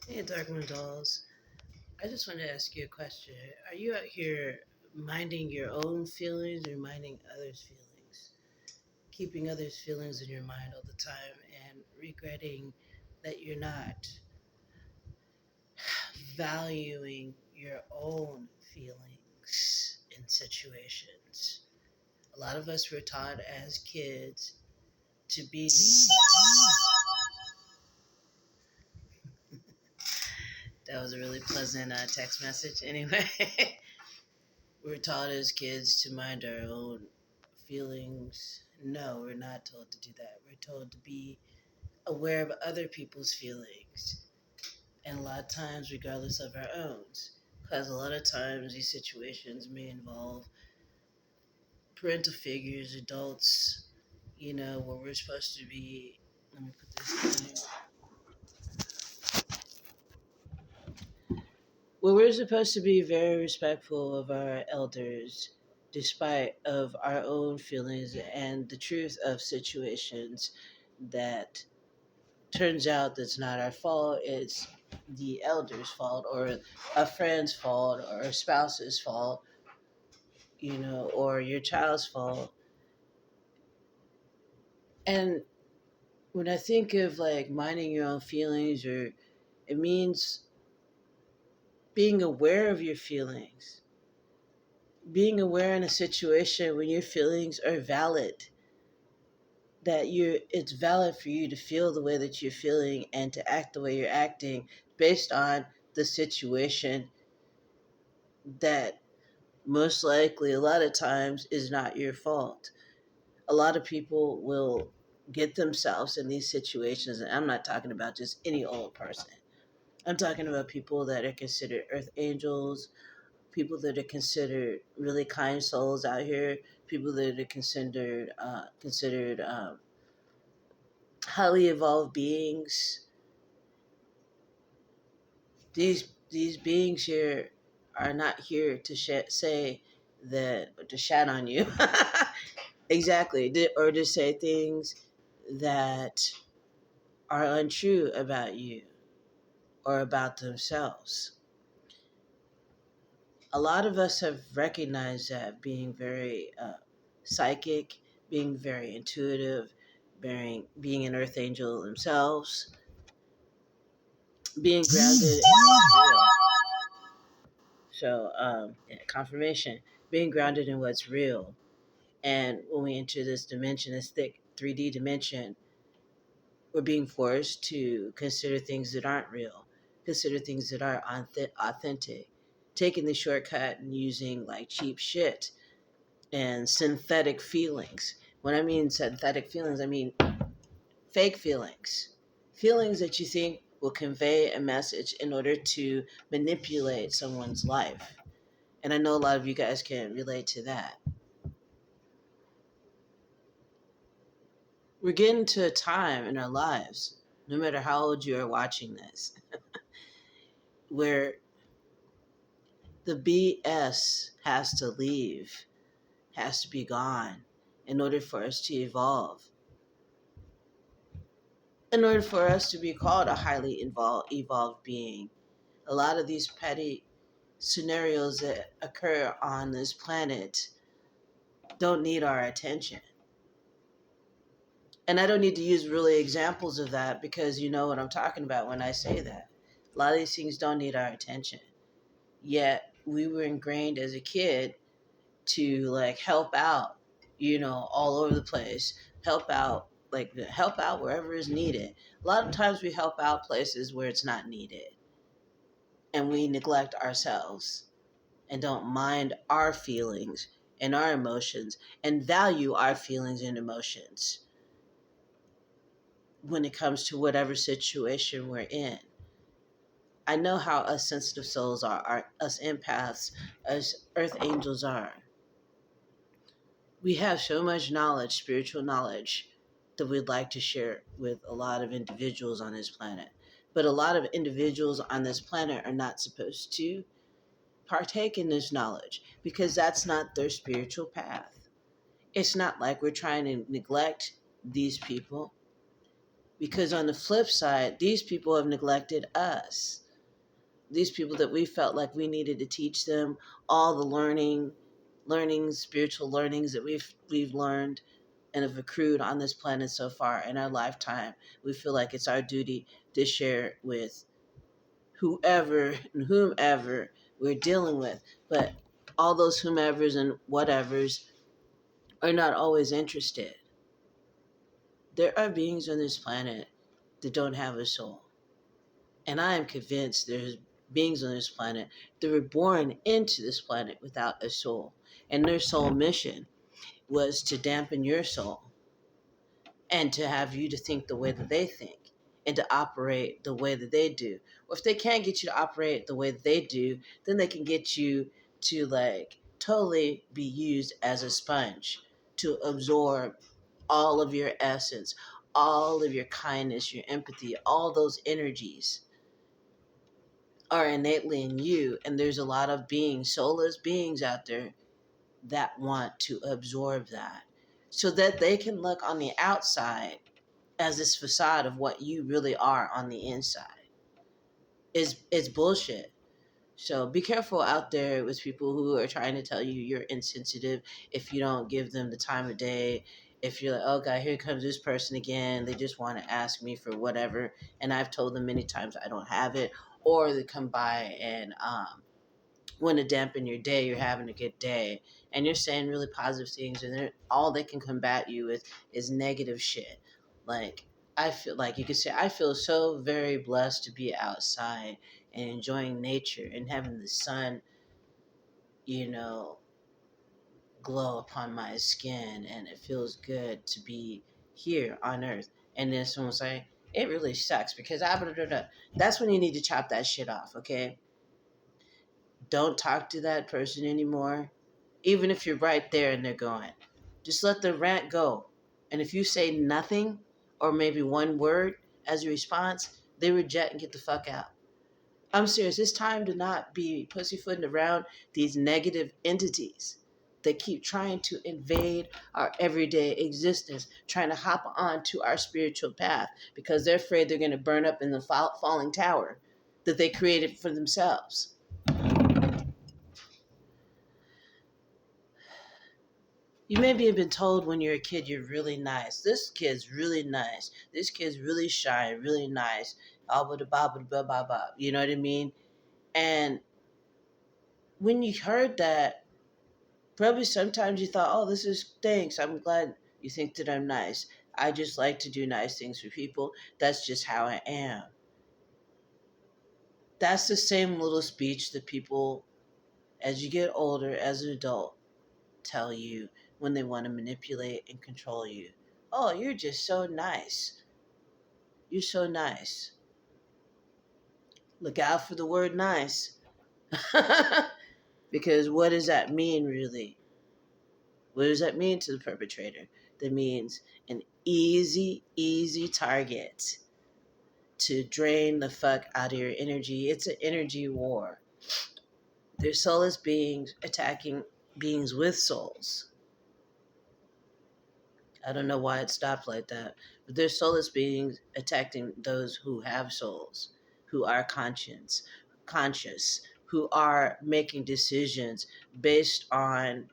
Hey, Dolls. I just wanted to ask you a question. Are you out here minding your own feelings or minding others' feelings? Keeping others' feelings in your mind all the time and regretting that you're not valuing your own feelings in situations. A lot of us were taught as kids to be these. That was a really pleasant text message. Anyway, we're taught as kids to mind our own feelings. No, we're not told to do that. We're told to be aware of other people's feelings, and a lot of times, regardless of our own. Because a lot of times, these situations may involve parental figures, adults, where we're supposed to be. Let me put this down. Well, we're supposed to be very respectful of our elders, despite of our own feelings and the truth of situations that turns out that's not our fault. It's the elder's fault, or a friend's fault, or a spouse's fault, or your child's fault. And when I think of like minding your own feelings, or it means being aware of your feelings, being aware in a situation when your feelings are valid, that it's valid for you to feel the way that you're feeling and to act the way you're acting based on the situation that most likely a lot of times is not your fault. A lot of people will get themselves in these situations, and I'm not talking about just any old person. I'm talking about people that are considered earth angels, people that are considered really kind souls out here, people that are considered highly evolved beings. These beings here are not here to say that to shat on you. Exactly, or to say things that are untrue about you or about themselves. A lot of us have recognized that being very psychic, being very intuitive, being an earth angel themselves, being grounded in what's real. So, yeah, confirmation, being grounded in what's real. And when we enter this dimension, this thick 3D dimension, we're being forced to consider things that aren't real, consider things that are authentic, taking the shortcut and using like cheap shit and synthetic feelings. When I mean synthetic feelings, I mean fake feelings. Feelings that you think will convey a message in order to manipulate someone's life. And I know a lot of you guys can relate to that. We're getting to a time in our lives, no matter how old you are watching this, where the BS has to leave, has to be gone in order for us to evolve, in order for us to be called a highly evolved being. A lot of these petty scenarios that occur on this planet don't need our attention. And I don't need to use really examples of that because you know what I'm talking about when I say that. A lot of these things don't need our attention. Yet we were ingrained as a kid to like help out, all over the place. Help out wherever is needed. A lot of times we help out places where it's not needed. And we neglect ourselves and don't mind our feelings and our emotions and value our feelings and emotions when it comes to whatever situation we're in. I know how us sensitive souls are us empaths, us earth angels are. We have so much knowledge, spiritual knowledge, that we'd like to share with a lot of individuals on this planet. But a lot of individuals on this planet are not supposed to partake in this knowledge because that's not their spiritual path. It's not like we're trying to neglect these people. Because on the flip side, these people have neglected us. These people that we felt like we needed to teach them all the learnings, spiritual learnings that we've learned and have accrued on this planet so far in our lifetime. We feel like it's our duty to share with whoever and whomever we're dealing with. But all those whomevers and whatevers are not always interested. There are beings on this planet that don't have a soul. And I am convinced there's beings on this planet that were born into this planet without a soul. And their sole mission was to dampen your soul and to have you to think the way that they think and to operate the way that they do. Or if they can't get you to operate the way that they do, then they can get you to like totally be used as a sponge to absorb all of your essence, all of your kindness, your empathy, all those energies are innately in you. And there's a lot of beings, soulless beings out there that want to absorb that so that they can look on the outside as this facade of what you really are on the inside. Is bullshit. So be careful out there with people who are trying to tell you you're insensitive if you don't give them the time of day. If you're like, oh God, here comes this person again. They just want to ask me for whatever. And I've told them many times I don't have it. Or they come by and want to dampen your day. You're having a good day. And you're saying really positive things. And all they can combat you with is negative shit. Like, I feel like you could say, I feel so very blessed to be outside and enjoying nature and having the sun, you know, glow upon my skin, and it feels good to be here on earth. And then someone's like, it really sucks because I blah, blah, blah. That's when you need to chop that shit off, okay? Don't talk to that person anymore. Even if you're right there and they're going. Just let the rant go. And if you say nothing or maybe one word as a response, they reject and get the fuck out. I'm serious. It's time to not be pussyfooting around these negative entities that keep trying to invade our everyday existence, trying to hop onto our spiritual path because they're afraid they're going to burn up in the falling tower that they created for themselves. You maybe have been told when you're a kid you're really nice. This kid's really nice. This kid's really shy, really nice. You know what I mean? And when you heard that, probably sometimes you thought, oh, this is thanks. I'm glad you think that I'm nice. I just like to do nice things for people. That's just how I am. That's the same little speech that people, as you get older, as an adult, tell you when they want to manipulate and control you. Oh, you're just so nice. You're so nice. Look out for the word nice. Because what does that mean, really? What does that mean to the perpetrator? That means an easy target to drain the fuck out of your energy. It's an energy war. There's soulless beings attacking beings with souls. I don't know why it stopped like that, but there's soulless beings attacking those who have souls, who are conscious, who are making decisions based on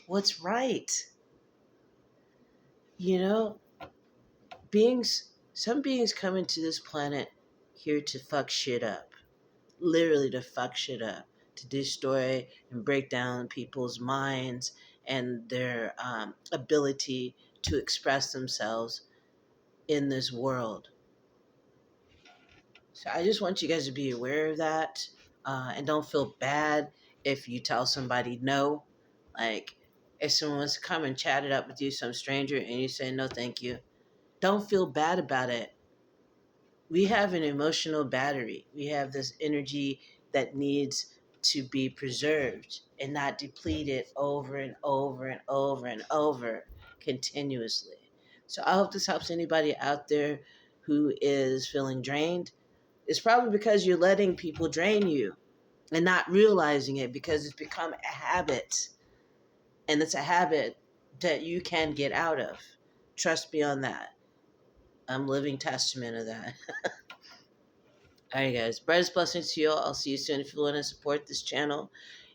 what's right. You know, some beings come into this planet here to fuck shit up. Literally to fuck shit up, to destroy and break down people's minds and their ability to express themselves in this world. So I just want you guys to be aware of that, and don't feel bad if you tell somebody no. Like, if someone wants to come and chat it up with you, some stranger, and you say no, thank you, don't feel bad about it. We have an emotional battery. We have this energy that needs to be preserved and not depleted over and over and over and over continuously. So I hope this helps anybody out there who is feeling drained. It's probably because you're letting people drain you and not realizing it because it's become a habit. And it's a habit that you can get out of. Trust me on that. I'm living testament of that. All right, guys. Brightest blessings to you all. I'll see you soon. If you want to support this channel,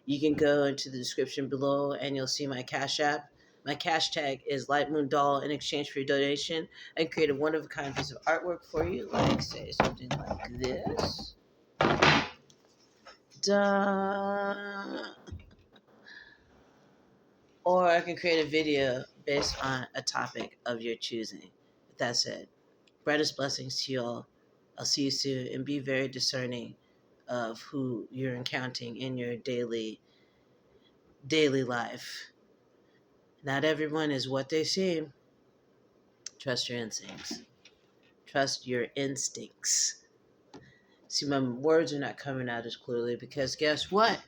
you can go into the description below and you'll see my Cash App. My cash tag is lightmoondoll. In exchange for your donation, I create a one of a kind piece of artwork for you, like say something like this. Duh. Or I can create a video based on a topic of your choosing. That's it. Brightest blessings to you all. I'll see you soon, and be very discerning of who you're encountering in your daily life. Not everyone is what they seem. Trust your instincts. Trust your instincts. See, my words are not coming out as clearly because guess what?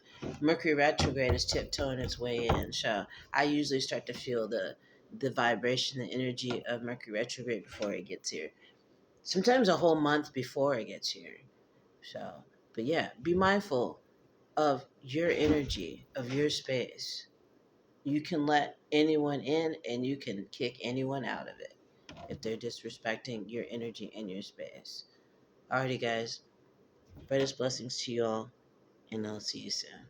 Mercury retrograde is tiptoeing its way in. So I usually start to feel the vibration, the energy of Mercury retrograde before it gets here. Sometimes a whole month before it gets here. So, but yeah, be mindful of your energy, of your space. You can let anyone in and you can kick anyone out of it if they're disrespecting your energy and your space. Alrighty, guys. Brightest blessings to you all, and I'll see you soon.